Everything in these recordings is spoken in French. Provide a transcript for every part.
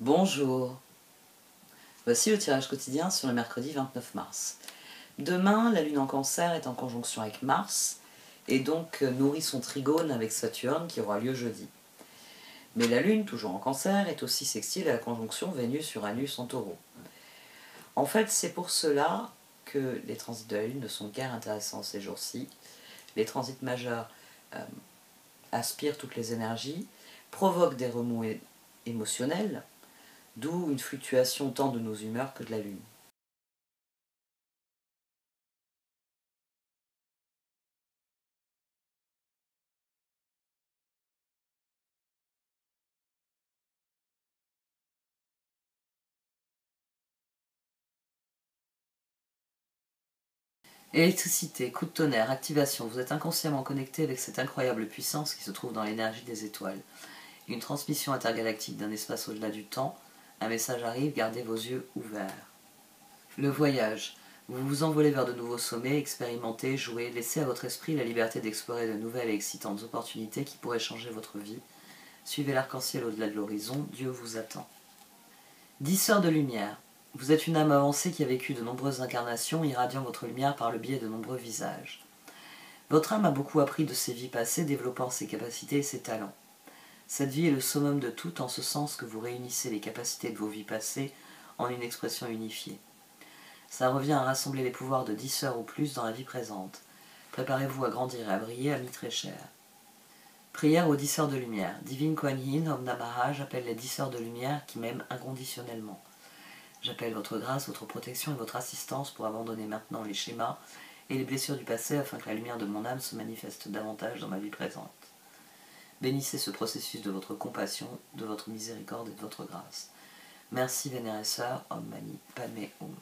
Bonjour, voici le tirage quotidien sur le mercredi 29 mars. Demain, la Lune en Cancer est en conjonction avec Mars et donc nourrit son trigone avec Saturne qui aura lieu jeudi. Mais la Lune, toujours en Cancer, est aussi sextile à la conjonction Vénus-Uranus en Taureau. En fait, c'est pour cela que les transits de la Lune ne sont guère intéressants ces jours-ci. Les transits majeurs aspirent toutes les énergies, provoquent des remous émotionnels, d'où une fluctuation tant de nos humeurs que de la Lune. Électricité, coup de tonnerre, activation, vous êtes inconsciemment connecté avec cette incroyable puissance qui se trouve dans l'énergie des étoiles. Une transmission intergalactique d'un espace au-delà du temps, un message arrive, gardez vos yeux ouverts. Le voyage, vous vous envolez vers de nouveaux sommets, expérimentez, jouez, laissez à votre esprit la liberté d'explorer de nouvelles et excitantes opportunités qui pourraient changer votre vie. Suivez l'arc-en-ciel au-delà de l'horizon, Dieu vous attend. Disseur de lumière. Vous êtes une âme avancée qui a vécu de nombreuses incarnations, irradiant votre lumière par le biais de nombreux visages. Votre âme a beaucoup appris de ses vies passées, développant ses capacités et ses talents. Cette vie est le summum de tout en ce sens que vous réunissez les capacités de vos vies passées en une expression unifiée. Ça revient à rassembler les pouvoirs de 10 sœurs ou plus dans la vie présente. Préparez-vous à grandir et à briller, amis très chers. Prière aux 10 sœurs de lumière. Divine Kuan Yin, Om Namaha, j'appelle les 10 sœurs de lumière qui m'aiment inconditionnellement. J'appelle votre grâce, votre protection et votre assistance pour abandonner maintenant les schémas et les blessures du passé afin que la lumière de mon âme se manifeste davantage dans ma vie présente. Bénissez ce processus de votre compassion, de votre miséricorde et de votre grâce. Merci vénérée sœur, Om Mani Padme Hum.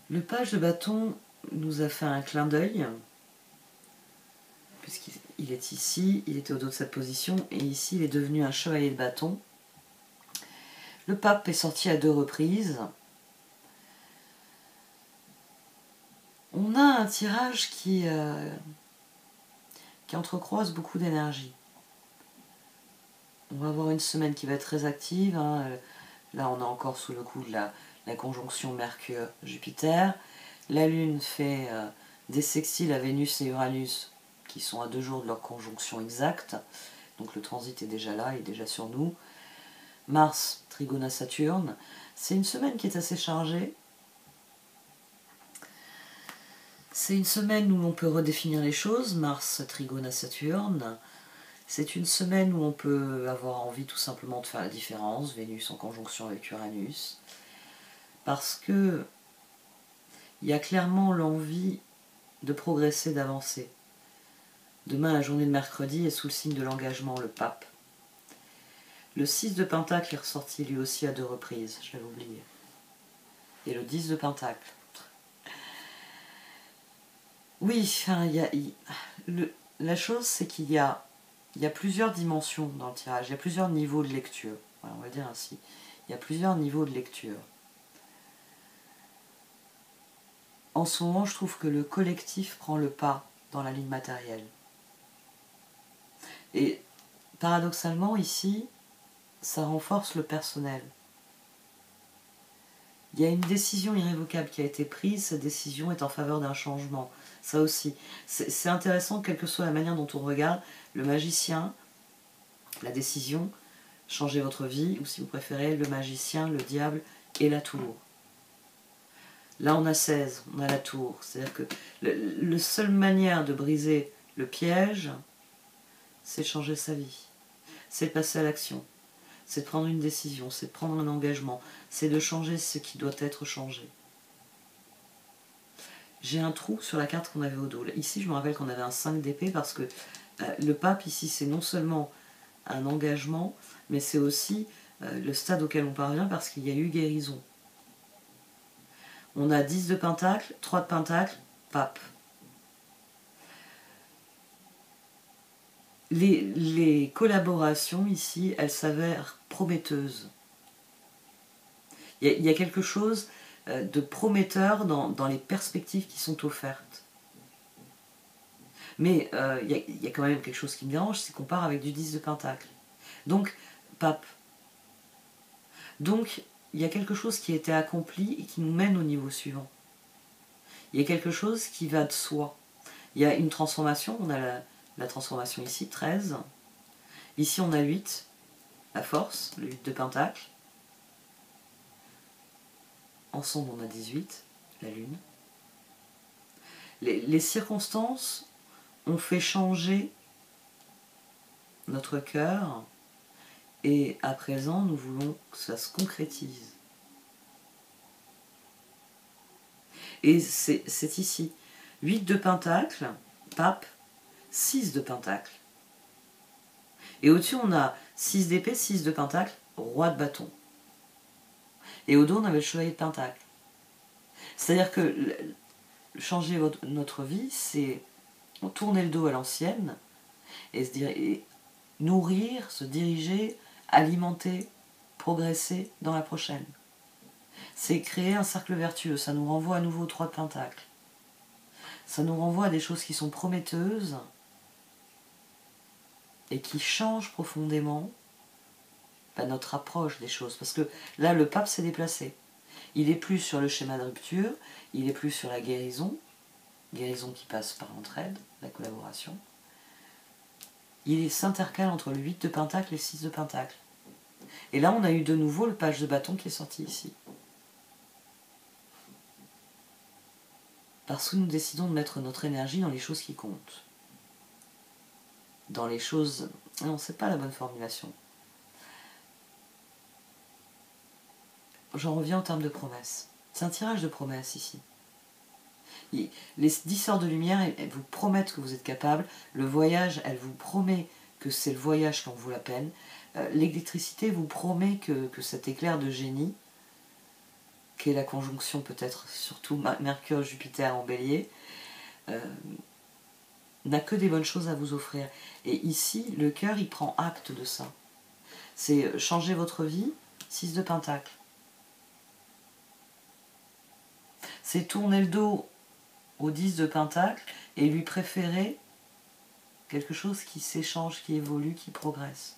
Le page de bâton nous a fait un clin d'œil, puisqu'il est ici, il était au dos de cette position, et ici il est devenu un chevalier de bâton. Le pape est sorti à 2 reprises. On a un tirage qui entrecroise beaucoup d'énergie. On va avoir une semaine qui va être très active. Là, on est encore sous le coup de la conjonction Mercure-Jupiter. La Lune fait des sextiles à Vénus et Uranus qui sont à 2 jours de leur conjonction exacte. Donc le transit est déjà là, il est déjà sur nous. Mars, trigone à Saturne. C'est une semaine qui est assez chargée. C'est une semaine où on peut redéfinir les choses. Mars, trigone à Saturne. C'est une semaine où on peut avoir envie tout simplement de faire la différence. Vénus en conjonction avec Uranus. Parce que il y a clairement l'envie de progresser, d'avancer. Demain, la journée de mercredi est sous le signe de l'engagement, le pape. Le 6 de Pentacle est ressorti lui aussi à 2 reprises, je l'avais oublié. Et le 10 de Pentacle. Oui, la chose c'est qu'il y a plusieurs dimensions dans le tirage, il y a plusieurs niveaux de lecture. Voilà, on va dire ainsi. Il y a plusieurs niveaux de lecture. En ce moment, je trouve que le collectif prend le pas dans la ligne matérielle. Et paradoxalement, ici, ça renforce le personnel. Il y a une décision irrévocable qui a été prise, cette décision est en faveur d'un changement. Ça aussi, c'est intéressant, quelle que soit la manière dont on regarde, le magicien, la décision, changer votre vie, ou si vous préférez, le magicien, le diable et la tour. Là, on a 16, on a la tour. C'est-à-dire que la seule manière de briser le piège, c'est de changer sa vie. C'est de passer à l'action. C'est de prendre une décision, c'est de prendre un engagement, c'est de changer ce qui doit être changé. J'ai un trou sur la carte qu'on avait au dos. Ici, je me rappelle qu'on avait un 5 d'épée parce que le pape, ici, c'est non seulement un engagement, mais c'est aussi le stade auquel on parvient parce qu'il y a eu guérison. On a 10 de pentacle, 3 de pentacle, pape. Les collaborations ici, elles s'avèrent prometteuses. Il y a quelque chose de prometteur dans les perspectives qui sont offertes. Mais il y a quand même quelque chose qui me dérange, c'est qu'on part avec du 10 de pentacle. Donc, pape. Donc, il y a quelque chose qui a été accompli et qui nous mène au niveau suivant. Il y a quelque chose qui va de soi. Il y a une transformation, on a la transformation ici, 13. Ici, on a 8, la force, le 8 de pentacle. Ensemble, on a 18, la lune. Les circonstances ont fait changer notre cœur et à présent, nous voulons que ça se concrétise. Et c'est ici. 8 de pentacle, pape, 6 de pentacle. Et au-dessus, on a 6 d'épée, 6 de pentacle, roi de bâton. Et au dos, on avait le chevalier de pentacle. C'est-à-dire que changer notre vie, c'est tourner le dos à l'ancienne et nourrir, se diriger, alimenter, progresser dans la prochaine. C'est créer un cercle vertueux, ça nous renvoie à nouveau au 3 de pentacle. Ça nous renvoie à des choses qui sont prometteuses et qui changent profondément notre approche des choses. Parce que là, le pape s'est déplacé. Il est plus sur le schéma de rupture, il est plus sur la guérison qui passe par l'entraide, la collaboration. Il s'intercale entre le 8 de pentacle et le 6 de pentacle. Et là, on a eu de nouveau le page de bâton qui est sorti ici. Parce que nous décidons de mettre notre énergie dans les choses qui comptent. Dans les choses... Non, c'est pas la bonne formulation. J'en reviens en termes de promesses. C'est un tirage de promesses ici. Les 10 sœurs de lumière, elles vous promettent que vous êtes capable. Le voyage, elle vous promet que c'est le voyage qui en vaut la peine. L'électricité vous promet que cet éclair de génie, qui est la conjonction peut-être surtout Mercure-Jupiter en bélier, n'a que des bonnes choses à vous offrir. Et ici, le cœur, il prend acte de ça. C'est changer votre vie, 6 de pentacle. C'est tourner le dos au 10 de pentacle et lui préférer quelque chose qui s'échange, qui évolue, qui progresse.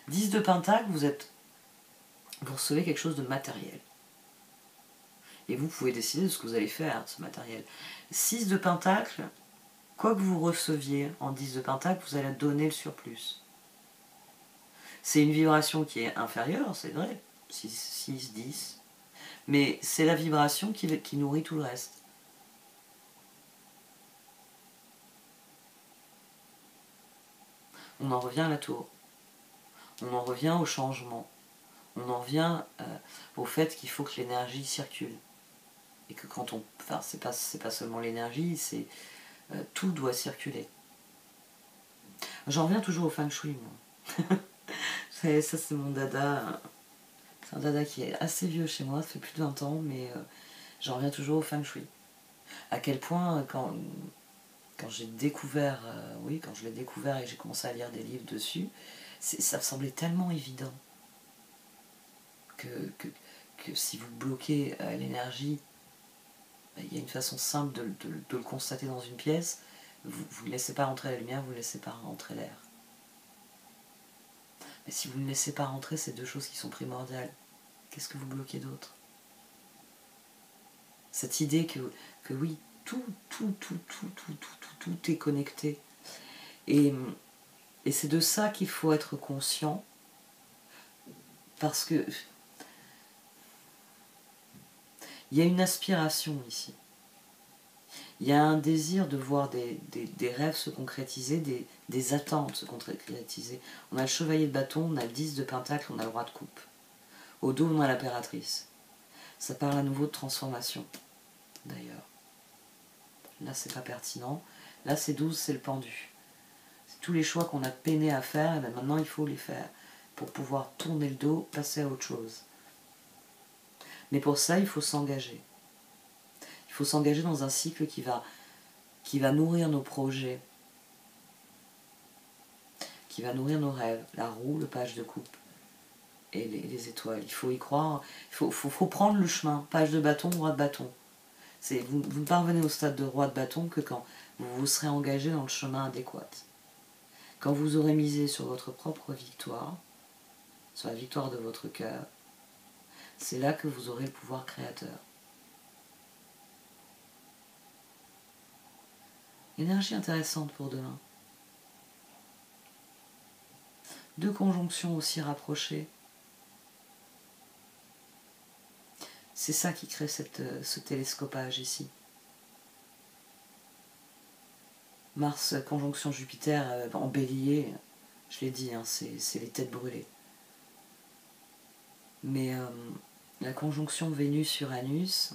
10 de pentacle, vous recevez quelque chose de matériel. Et vous pouvez décider de ce que vous allez faire de ce matériel. 6 de pentacle, quoi que vous receviez en 10 de pentacle, vous allez donner le surplus. C'est une vibration qui est inférieure, c'est vrai, 6, 10, mais c'est la vibration qui nourrit tout le reste. On en revient à la tour. On en revient au changement. On en revient au fait qu'il faut que l'énergie circule. Et que quand on... Enfin, c'est pas seulement l'énergie, c'est... tout doit circuler. J'en reviens toujours au feng shui, moi. Ça, c'est mon dada. C'est un dada qui est assez vieux chez moi, ça fait plus de 20 ans, mais j'en reviens toujours au feng shui. À quel point, quand j'ai découvert, quand je l'ai découvert et que j'ai commencé à lire des livres dessus, ça me semblait tellement évident que si vous bloquez l'énergie, il y a une façon simple de le constater dans une pièce. Vous ne laissez pas rentrer la lumière, vous ne laissez pas rentrer l'air. Mais si vous ne laissez pas rentrer ces deux choses qui sont primordiales, qu'est-ce que vous bloquez d'autre? Cette idée que oui, tout est connecté. Et c'est de ça qu'il faut être conscient, parce que il y a une aspiration ici. Il y a un désir de voir des rêves se concrétiser, des attentes se concrétiser. On a le chevalier de bâton, on a le 10 de pentacle, on a le roi de coupe. Au dos, on a l'impératrice. Ça parle à nouveau de transformation, d'ailleurs. Là, c'est pas pertinent. Là, c'est 12, c'est le pendu. C'est tous les choix qu'on a peiné à faire, et bien maintenant, il faut les faire pour pouvoir tourner le dos, passer à autre chose. Mais pour ça, il faut s'engager. Il faut s'engager dans un cycle qui va nourrir nos projets, qui va nourrir nos rêves, la roue, le page de coupe et les étoiles. Il faut y croire, il faut prendre le chemin, page de bâton, roi de bâton. Vous ne parvenez au stade de roi de bâton que quand vous vous serez engagé dans le chemin adéquat. Quand vous aurez misé sur votre propre victoire, sur la victoire de votre cœur, c'est là que vous aurez le pouvoir créateur. Énergie intéressante pour demain. 2 conjonctions aussi rapprochées. C'est ça qui crée ce télescopage ici. Mars conjonction Jupiter en bélier, je l'ai dit, hein, c'est les têtes brûlées. Mais la conjonction Vénus-Uranus,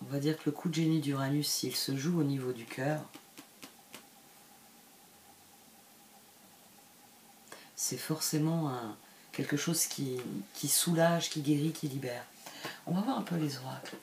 on va dire que le coup de génie d'Uranus, s'il se joue au niveau du cœur, c'est forcément quelque chose qui soulage, qui guérit, qui libère. On va voir un peu les oracles.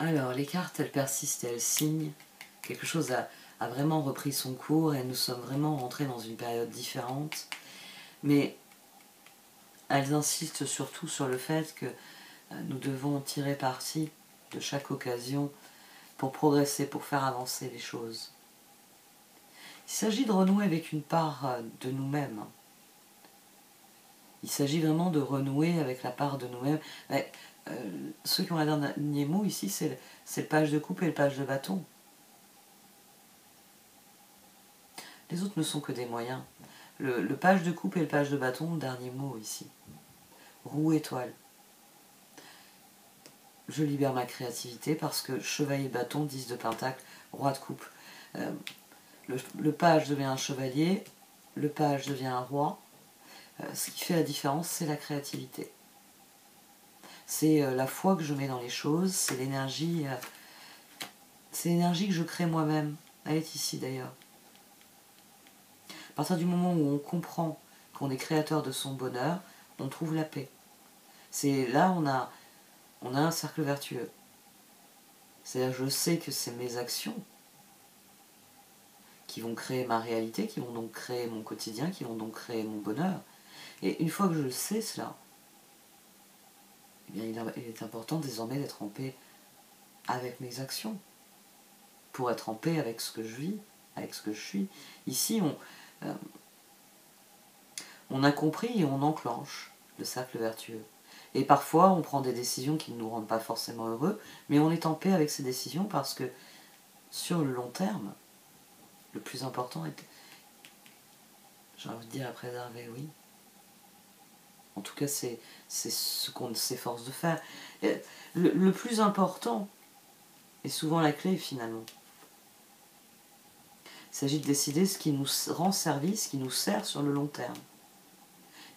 Alors, les cartes, elles persistent et elles signent. Quelque chose a vraiment repris son cours et nous sommes vraiment rentrés dans une période différente. Mais elles insistent surtout sur le fait que nous devons tirer parti de chaque occasion pour progresser, pour faire avancer les choses. Il s'agit de renouer avec une part de nous-mêmes. Il s'agit vraiment de renouer avec la part de nous-mêmes. Ceux qui ont un dernier mot ici, c'est le page de coupe et le page de bâton. Les autres ne sont que des moyens. Le page de coupe et le page de bâton, le dernier mot ici. Roue étoile. Je libère ma créativité parce que chevalier bâton, 10 de pentacle, roi de coupe. Le page devient un chevalier, le page devient un roi. Ce qui fait la différence, c'est la créativité. C'est la foi que je mets dans les choses, c'est l'énergie que je crée moi-même. Elle est ici d'ailleurs. À partir du moment où on comprend qu'on est créateur de son bonheur, on trouve la paix. C'est là on a un cercle vertueux. C'est-à-dire je sais que c'est mes actions qui vont créer ma réalité, qui vont donc créer mon quotidien, qui vont donc créer mon bonheur. Et une fois que je le sais cela, eh bien, il est important désormais d'être en paix avec mes actions, pour être en paix avec ce que je vis, avec ce que je suis. Ici, on a compris et on enclenche le cercle vertueux. Et parfois, on prend des décisions qui ne nous rendent pas forcément heureux, mais on est en paix avec ces décisions parce que, sur le long terme, le plus important est, j'ai envie de dire, à préserver, oui. En tout cas, c'est ce qu'on s'efforce de faire. Le plus important est souvent la clé, finalement. Il s'agit de décider ce qui nous rend service, ce qui nous sert sur le long terme.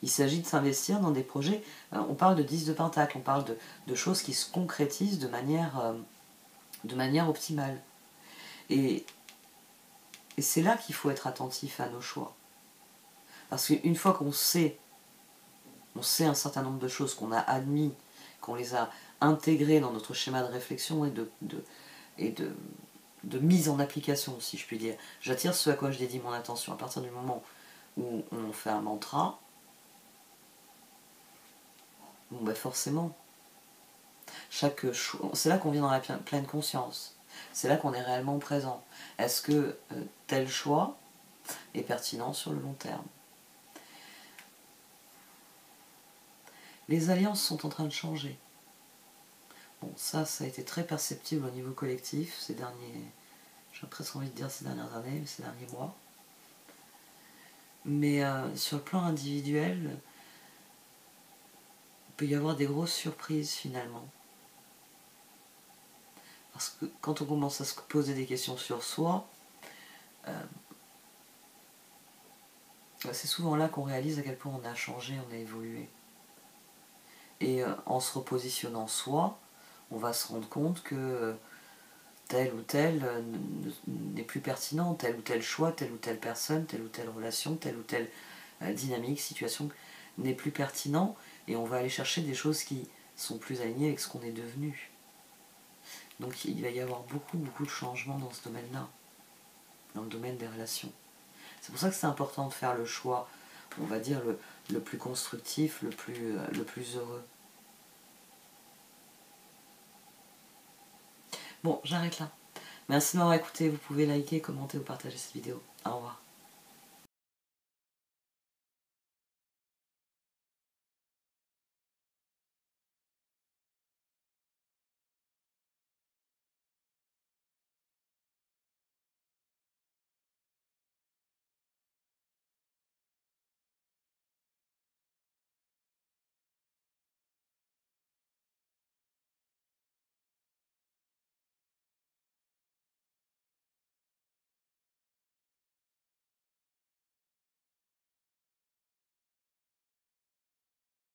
Il s'agit de s'investir dans des projets. On parle de 10 de pentacle, on parle de choses qui se concrétisent de manière optimale. Et c'est là qu'il faut être attentif à nos choix. Parce qu'une fois qu'on sait, on sait un certain nombre de choses qu'on a admis, qu'on les a intégrées dans notre schéma de réflexion et de mise en application, si je puis dire. J'attire ce à quoi je dédie mon attention. À partir du moment où on fait un mantra, bon ben forcément, c'est là qu'on vient dans la pleine conscience. C'est là qu'on est réellement présent. Est-ce que tel choix est pertinent sur le long terme? Les alliances sont en train de changer. Bon, ça a été très perceptible au niveau collectif ces derniers, j'ai presque envie de dire ces dernières années, ces derniers mois. Mais sur le plan individuel, il peut y avoir des grosses surprises finalement. Parce que quand on commence à se poser des questions sur soi, c'est souvent là qu'on réalise à quel point on a changé, on a évolué. Et en se repositionnant soi, on va se rendre compte que tel ou tel n'est plus pertinent, tel ou tel choix, telle ou telle personne, telle ou telle relation, telle ou telle dynamique, situation n'est plus pertinent, et on va aller chercher des choses qui sont plus alignées avec ce qu'on est devenu. Donc il va y avoir beaucoup de changements dans ce domaine-là, dans le domaine des relations. C'est pour ça que c'est important de faire le choix, on va dire, le plus constructif, le plus heureux. Bon, j'arrête là. Merci de m'avoir écouté. Vous pouvez liker, commenter ou partager cette vidéo. Au revoir.